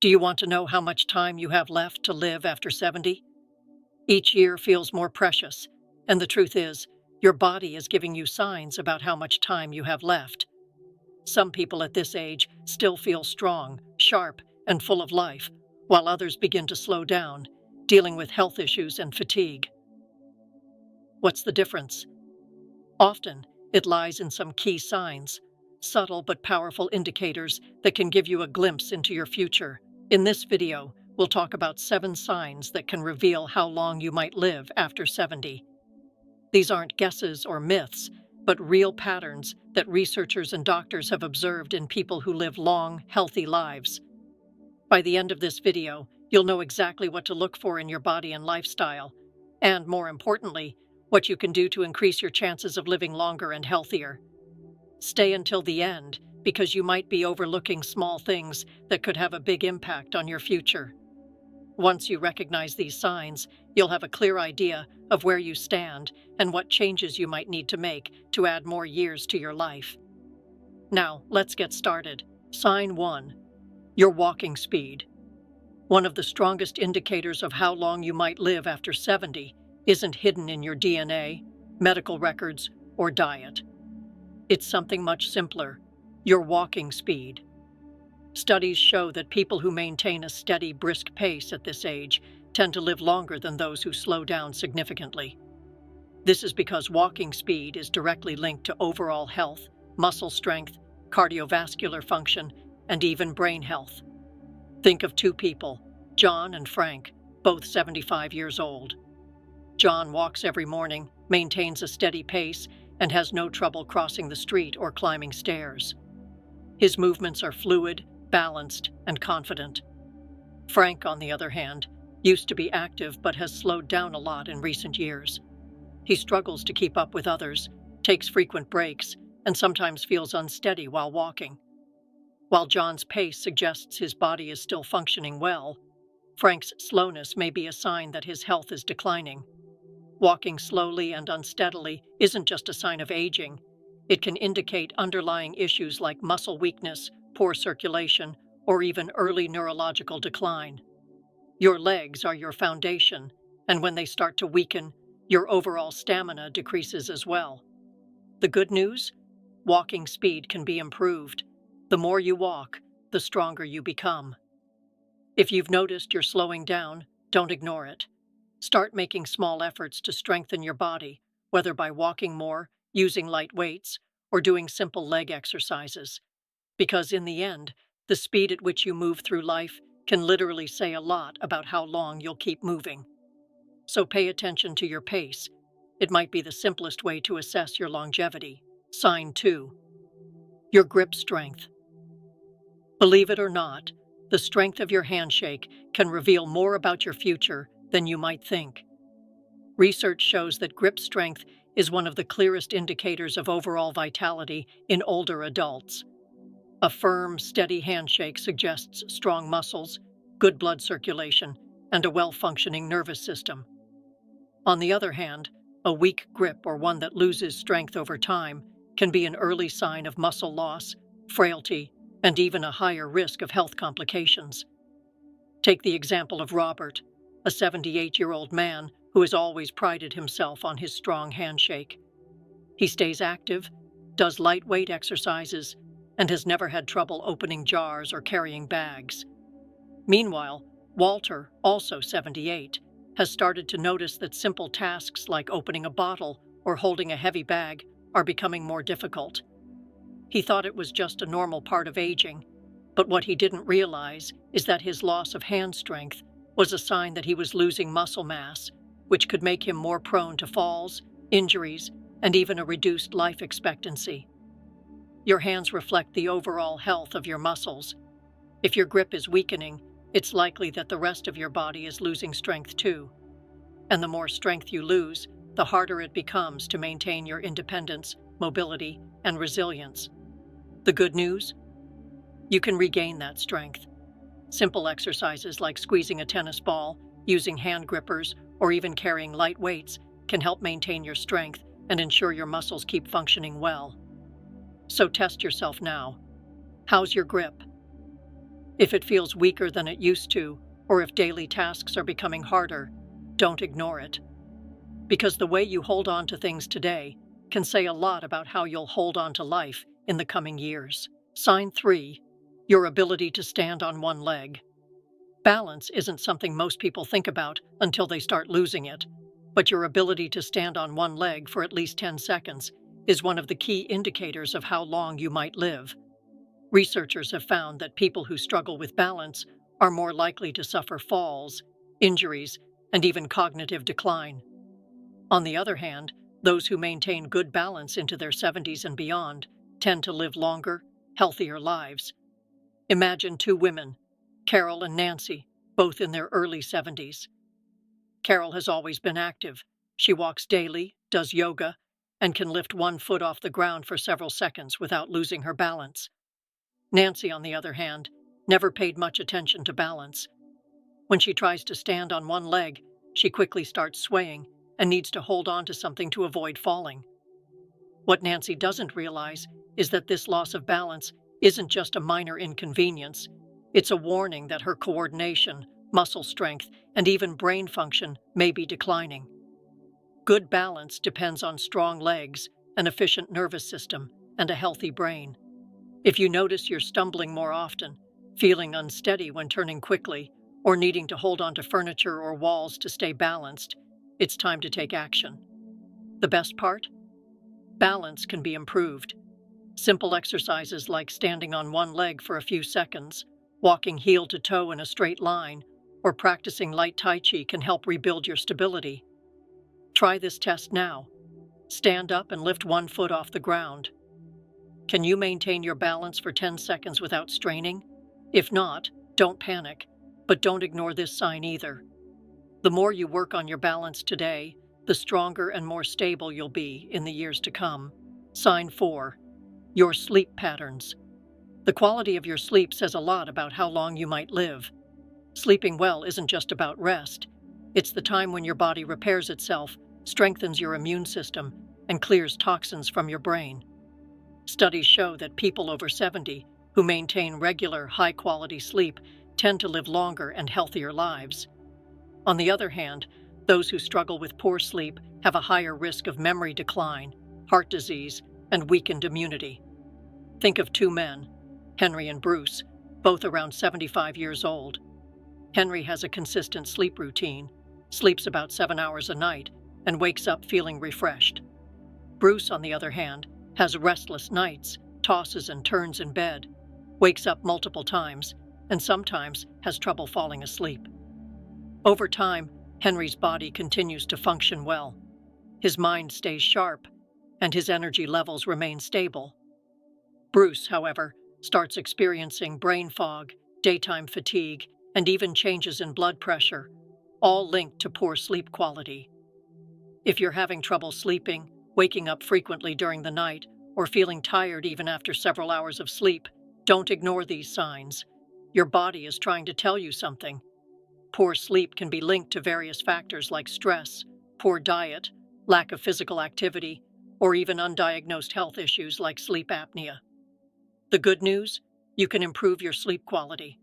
Do you want to know how much time you have left to live after 70? Each year feels more precious, and the truth is, your body is giving you signs about how much time you have left. Some people at this age still feel strong, sharp, and full of life, while others begin to slow down, dealing with health issues and fatigue. What's the difference? Often, it lies in some key signs, subtle but powerful indicators that can give you a glimpse into your future. In this video, we'll talk about 7 signs that can reveal how long you might live after 70. These aren't guesses or myths, but real patterns that researchers and doctors have observed in people who live long, healthy lives. By the end of this video, you'll know exactly what to look for in your body and lifestyle, and more importantly, what you can do to increase your chances of living longer and healthier. Stay until the end, because you might be overlooking small things that could have a big impact on your future. Once you recognize these signs, you'll have a clear idea of where you stand and what changes you might need to make to add more years to your life. Now, let's get started. Sign 1. Your walking speed. One of the strongest indicators of how long you might live after 70 isn't hidden in your DNA, medical records, or diet. It's something much simpler: your walking speed. Studies show that people who maintain a steady, brisk pace at this age tend to live longer than those who slow down significantly. This is because walking speed is directly linked to overall health, muscle strength, cardiovascular function, and even brain health. Think of 2 people, John and Frank, both 75 years old. John walks every morning, maintains a steady pace, and has no trouble crossing the street or climbing stairs. His movements are fluid, balanced, and confident. Frank, on the other hand, used to be active but has slowed down a lot in recent years. He struggles to keep up with others, takes frequent breaks, and sometimes feels unsteady while walking. While John's pace suggests his body is still functioning well, Frank's slowness may be a sign that his health is declining. Walking slowly and unsteadily isn't just a sign of aging. It can indicate underlying issues like muscle weakness, poor circulation, or even early neurological decline. Your legs are your foundation, and when they start to weaken, your overall stamina decreases as well. The good news? Walking speed can be improved. The more you walk, the stronger you become. If you've noticed you're slowing down, don't ignore it. Start making small efforts to strengthen your body, whether by walking more, using light weights, or doing simple leg exercises. Because in the end, the speed at which you move through life can literally say a lot about how long you'll keep moving. So pay attention to your pace. It might be the simplest way to assess your longevity. Sign 2. Your grip strength. Believe it or not, the strength of your handshake can reveal more about your future than you might think. Research shows that grip strength is one of the clearest indicators of overall vitality in older adults. A firm, steady handshake suggests strong muscles, good blood circulation, and a well-functioning nervous system. On the other hand, a weak grip or one that loses strength over time can be an early sign of muscle loss, frailty, and even a higher risk of health complications. Take the example of Robert, a 78-year-old man who has always prided himself on his strong handshake. He stays active, does lightweight exercises, and has never had trouble opening jars or carrying bags. Meanwhile, Walter, also 78, has started to notice that simple tasks like opening a bottle or holding a heavy bag are becoming more difficult. He thought it was just a normal part of aging, but what he didn't realize is that his loss of hand strength was a sign that he was losing muscle mass, which could make him more prone to falls, injuries, and even a reduced life expectancy. Your hands reflect the overall health of your muscles. If your grip is weakening, it's likely that the rest of your body is losing strength too. And the more strength you lose, the harder it becomes to maintain your independence, mobility, and resilience. The good news? You can regain that strength. Simple exercises like squeezing a tennis ball, using hand grippers, or even carrying light weights can help maintain your strength and ensure your muscles keep functioning well. So test yourself now. How's your grip? If it feels weaker than it used to, or if daily tasks are becoming harder, don't ignore it. Because the way you hold on to things today can say a lot about how you'll hold on to life in the coming years. Sign 3. Your ability to stand on one leg. Balance isn't something most people think about until they start losing it, but your ability to stand on one leg for at least 10 seconds is one of the key indicators of how long you might live. Researchers have found that people who struggle with balance are more likely to suffer falls, injuries, and even cognitive decline. On the other hand, those who maintain good balance into their 70s and beyond tend to live longer, healthier lives. Imagine two women, Carol and Nancy, both in their early 70s. Carol has always been active. She walks daily, does yoga, and can lift one foot off the ground for several seconds without losing her balance. Nancy, on the other hand, never paid much attention to balance. When she tries to stand on one leg, she quickly starts swaying and needs to hold on to something to avoid falling. What Nancy doesn't realize is that this loss of balance isn't just a minor inconvenience. It's a warning that her coordination, muscle strength, and even brain function may be declining. Good balance depends on strong legs, an efficient nervous system, and a healthy brain. If you notice you're stumbling more often, feeling unsteady when turning quickly, or needing to hold onto furniture or walls to stay balanced, it's time to take action. The best part? Balance can be improved. Simple exercises like standing on one leg for a few seconds, walking heel to toe in a straight line, or practicing light Tai Chi can help rebuild your stability. Try this test now. Stand up and lift one foot off the ground. Can you maintain your balance for 10 seconds without straining? If not, don't panic, but don't ignore this sign either. The more you work on your balance today, the stronger and more stable you'll be in the years to come. Sign 4. Your sleep patterns. The quality of your sleep says a lot about how long you might live. Sleeping well isn't just about rest. It's the time when your body repairs itself, strengthens your immune system, and clears toxins from your brain. Studies show that people over 70 who maintain regular, high-quality sleep tend to live longer and healthier lives. On the other hand, those who struggle with poor sleep have a higher risk of memory decline, heart disease, and weakened immunity. Think of two men, Henry and Bruce, both around 75 years old. Henry has a consistent sleep routine, sleeps about 7 hours a night, and wakes up feeling refreshed. Bruce, on the other hand, has restless nights, tosses and turns in bed, wakes up multiple times, and sometimes has trouble falling asleep. Over time, Henry's body continues to function well. His mind stays sharp, and his energy levels remain stable. Bruce, however, starts experiencing brain fog, daytime fatigue, and even changes in blood pressure, all linked to poor sleep quality. If you're having trouble sleeping, waking up frequently during the night, or feeling tired even after several hours of sleep, don't ignore these signs. Your body is trying to tell you something. Poor sleep can be linked to various factors like stress, poor diet, lack of physical activity, or even undiagnosed health issues like sleep apnea. The good news? You can improve your sleep quality.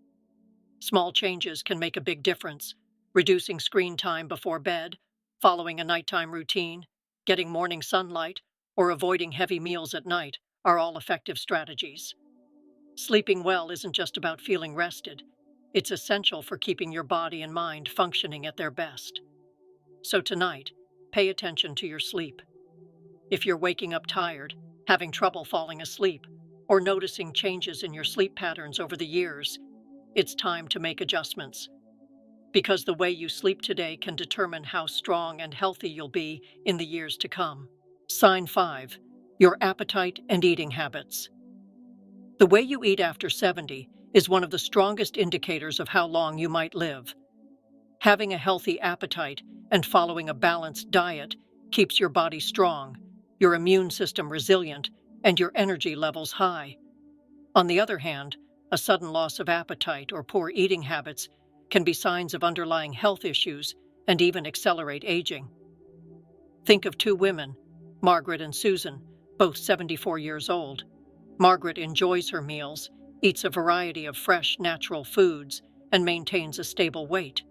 Small changes can make a big difference. Reducing screen time before bed, following a nighttime routine, getting morning sunlight, or avoiding heavy meals at night are all effective strategies. Sleeping well isn't just about feeling rested. It's essential for keeping your body and mind functioning at their best. So tonight, pay attention to your sleep. If you're waking up tired, having trouble falling asleep, or noticing changes in your sleep patterns over the years, it's time to make adjustments. Because the way you sleep today can determine how strong and healthy you'll be in the years to come. Sign 5. Your appetite and eating habits. The way you eat after 70 is one of the strongest indicators of how long you might live. Having a healthy appetite and following a balanced diet keeps your body strong, your immune system resilient, and your energy levels high. On the other hand, a sudden loss of appetite or poor eating habits can be signs of underlying health issues and even accelerate aging. Think of two women, Margaret and Susan, both 74 years old. Margaret enjoys her meals, eats a variety of fresh, natural foods, and maintains a stable weight.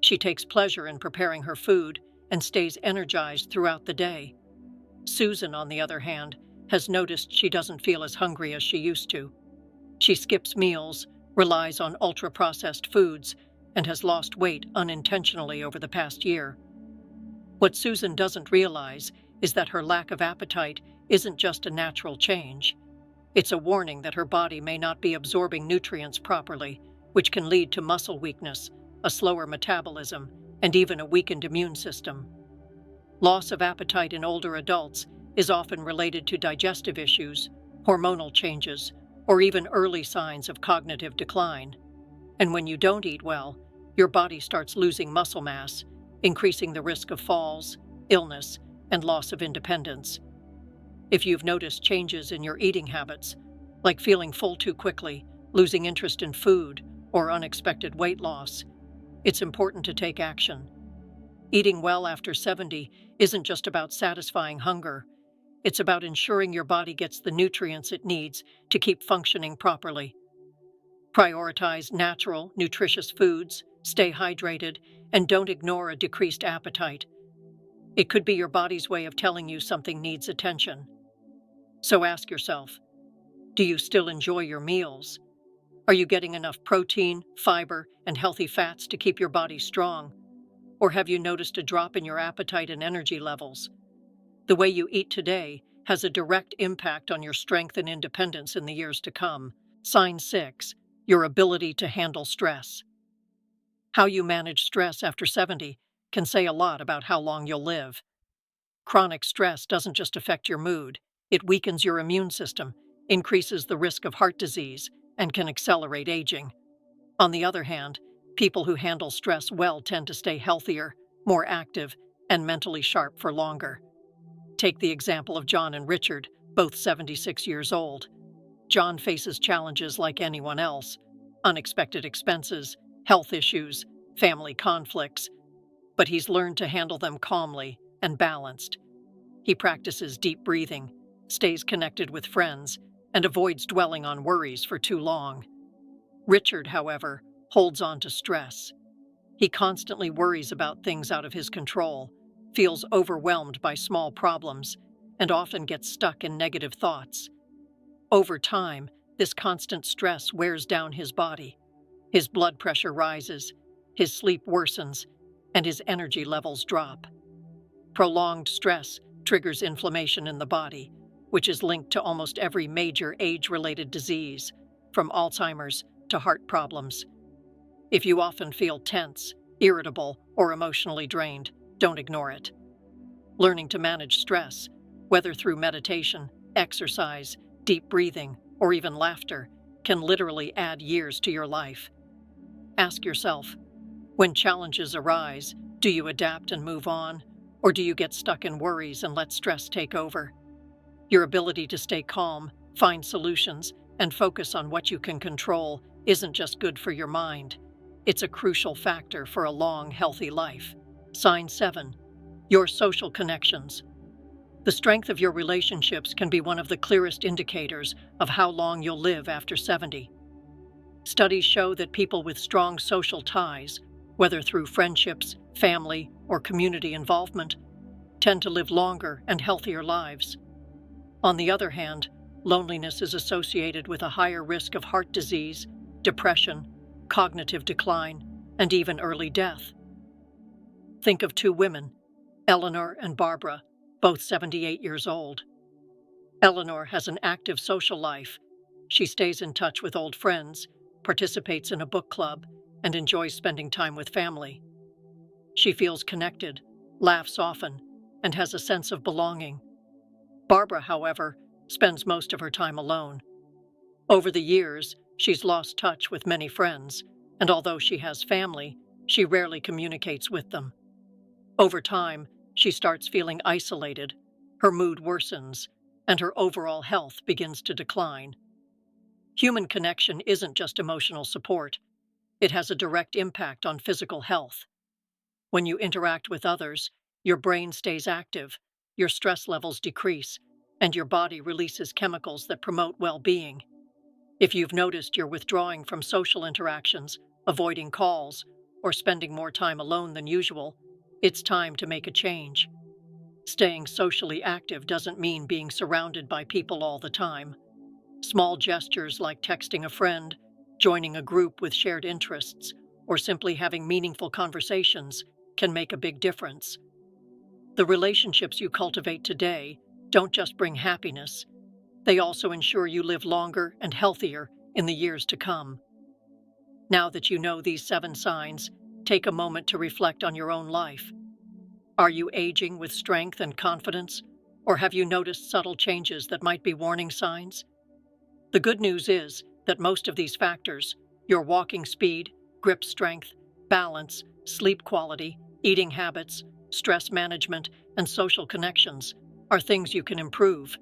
She takes pleasure in preparing her food and stays energized throughout the day. Susan, on the other hand, has noticed she doesn't feel as hungry as she used to. She skips meals, relies on ultra-processed foods, and has lost weight unintentionally over the past year. What Susan doesn't realize is that her lack of appetite isn't just a natural change. It's a warning that her body may not be absorbing nutrients properly, which can lead to muscle weakness, a slower metabolism, and even a weakened immune system. Loss of appetite in older adults is often related to digestive issues, hormonal changes, or even early signs of cognitive decline. And when you don't eat well, your body starts losing muscle mass, increasing the risk of falls, illness, and loss of independence. If you've noticed changes in your eating habits, like feeling full too quickly, losing interest in food, or unexpected weight loss, it's important to take action. Eating well after 70 isn't just about satisfying hunger. It's about ensuring your body gets the nutrients it needs to keep functioning properly. Prioritize natural, nutritious foods, stay hydrated, and don't ignore a decreased appetite. It could be your body's way of telling you something needs attention. So ask yourself, do you still enjoy your meals? Are you getting enough protein, fiber, and healthy fats to keep your body strong? Or have you noticed a drop in your appetite and energy levels? The way you eat today has a direct impact on your strength and independence in the years to come. Sign 6, your ability to handle stress. How you manage stress after 70 can say a lot about how long you'll live. Chronic stress doesn't just affect your mood, it weakens your immune system, increases the risk of heart disease, and can accelerate aging. On the other hand, people who handle stress well tend to stay healthier, more active, and mentally sharp for longer. Take the example of John and Richard, both 76 years old. John faces challenges like anyone else: unexpected expenses, health issues, family conflicts, but he's learned to handle them calmly and balanced. He practices deep breathing, stays connected with friends, and avoids dwelling on worries for too long. Richard, however, holds on to stress. He constantly worries about things out of his control, feels overwhelmed by small problems, and often gets stuck in negative thoughts. Over time, this constant stress wears down his body. His blood pressure rises, his sleep worsens, and his energy levels drop. Prolonged stress triggers inflammation in the body, which is linked to almost every major age-related disease, from Alzheimer's to heart problems. If you often feel tense, irritable, or emotionally drained, don't ignore it. Learning to manage stress, whether through meditation, exercise, deep breathing, or even laughter, can literally add years to your life. Ask yourself, when challenges arise, do you adapt and move on, or do you get stuck in worries and let stress take over? Your ability to stay calm, find solutions, and focus on what you can control isn't just good for your mind. It's a crucial factor for a long, healthy life. Sign 7, your social connections. The strength of your relationships can be one of the clearest indicators of how long you'll live after 70. Studies show that people with strong social ties, whether through friendships, family, or community involvement, tend to live longer and healthier lives. On the other hand, loneliness is associated with a higher risk of heart disease, depression, cognitive decline, and even early death. Think of two women, Eleanor and Barbara, both 78 years old. Eleanor has an active social life. She stays in touch with old friends, participates in a book club, and enjoys spending time with family. She feels connected, laughs often, and has a sense of belonging. Barbara, however, spends most of her time alone. Over the years, she's lost touch with many friends, and although she has family, she rarely communicates with them. Over time, she starts feeling isolated, her mood worsens, and her overall health begins to decline. Human connection isn't just emotional support. It has a direct impact on physical health. When you interact with others, your brain stays active, your stress levels decrease, and your body releases chemicals that promote well-being. If you've noticed you're withdrawing from social interactions, avoiding calls, or spending more time alone than usual, it's time to make a change. Staying socially active doesn't mean being surrounded by people all the time. Small gestures like texting a friend, joining a group with shared interests, or simply having meaningful conversations can make a big difference. The relationships you cultivate today don't just bring happiness, they also ensure you live longer and healthier in the years to come. Now that you know these 7 signs, take a moment to reflect on your own life. Are you aging with strength and confidence, or have you noticed subtle changes that might be warning signs? The good news is that most of these factors, your walking speed, grip strength, balance, sleep quality, eating habits, stress management, and social connections, are things you can improve.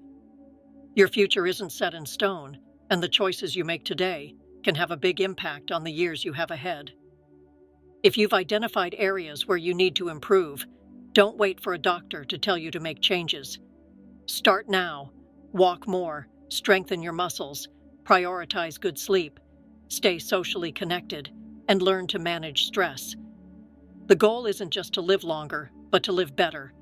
Your future isn't set in stone, and the choices you make today can have a big impact on the years you have ahead. If you've identified areas where you need to improve, don't wait for a doctor to tell you to make changes. Start now. Walk more, strengthen your muscles, prioritize good sleep, stay socially connected, and learn to manage stress. The goal isn't just to live longer, but to live better.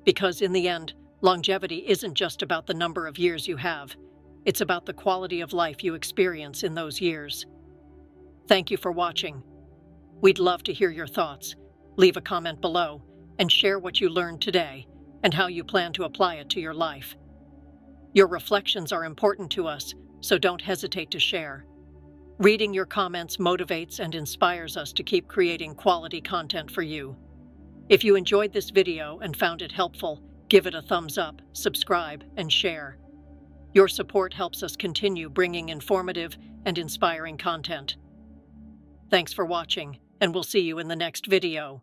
Because in the end, longevity isn't just about the number of years you have. It's about the quality of life you experience in those years. Thank you for watching. We'd love to hear your thoughts. Leave a comment below and share what you learned today and how you plan to apply it to your life. Your reflections are important to us, so don't hesitate to share. Reading your comments motivates and inspires us to keep creating quality content for you. If you enjoyed this video and found it helpful, give it a thumbs up, subscribe, and share. Your support helps us continue bringing informative and inspiring content. Thanks for watching, and we'll see you in the next video.